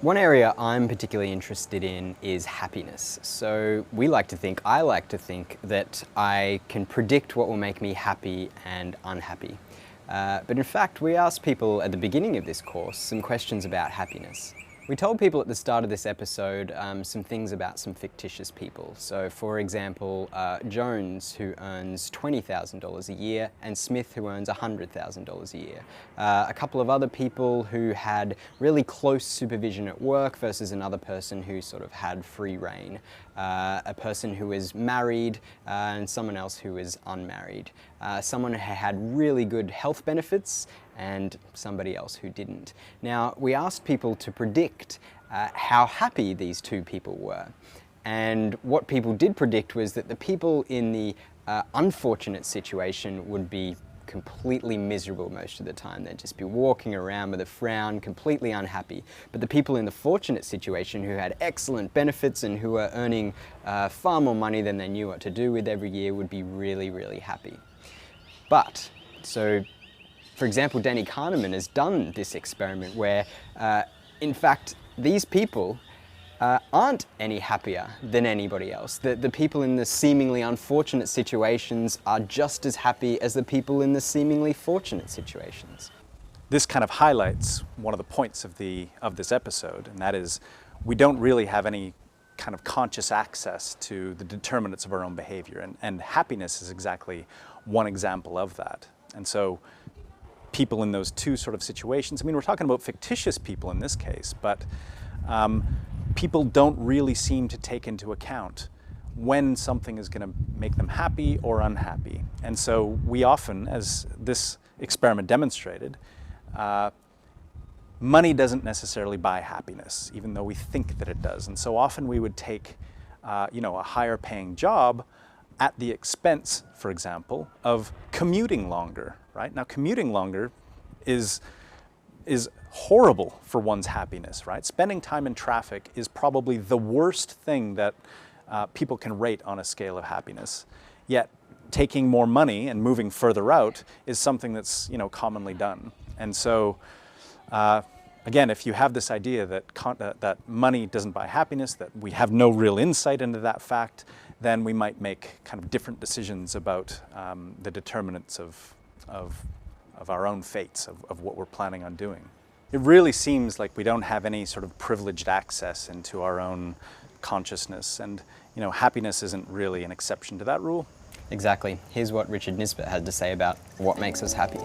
One area I'm particularly interested in is happiness. So I like to think that I can predict what will make me happy and unhappy. But in fact, we asked people at the beginning of this course some questions about happiness. We told people at the start of this episode some things about some fictitious people. So for example, Jones, who earns $20,000 a year, and Smith, who earns $100,000 a year. A couple of other people who had really close supervision at work versus another person who sort of had free reign. A person who was married and someone else who was unmarried. Someone who had really good health benefits and somebody else who didn't. Now, we asked people to predict how happy these two people were. And what people did predict was that the people in the unfortunate situation would be completely miserable most of the time. They'd just be walking around with a frown, completely unhappy. But the people in the fortunate situation who had excellent benefits and who were earning far more money than they knew what to do with every year would be really, really happy. For example, Danny Kahneman has done this experiment where, in fact, these people aren't any happier than anybody else. The people in the seemingly unfortunate situations are just as happy as the people in the seemingly fortunate situations. This kind of highlights one of the points of this episode, and that is we don't really have any kind of conscious access to the determinants of our own behavior, and happiness is exactly one example of that. And so people in those two sort of situations, I mean, we're talking about fictitious people in this case, but people don't really seem to take into account when something is going to make them happy or unhappy. And so we often, as this experiment demonstrated, money doesn't necessarily buy happiness, even though we think that it does. And so often we would take a higher paying job at the expense, for example, of commuting longer, right? Now, commuting longer is horrible for one's happiness, right? Spending time in traffic is probably the worst thing that people can rate on a scale of happiness. Yet, taking more money and moving further out is something that's, commonly done. And so, again, if you have this idea that money doesn't buy happiness, that we have no real insight into that fact, then we might make kind of different decisions about the determinants of our own fates, of what we're planning on doing. It really seems like we don't have any sort of privileged access into our own consciousness, and happiness isn't really an exception to that rule. Exactly. Here's what Richard Nisbett had to say about what makes us happy.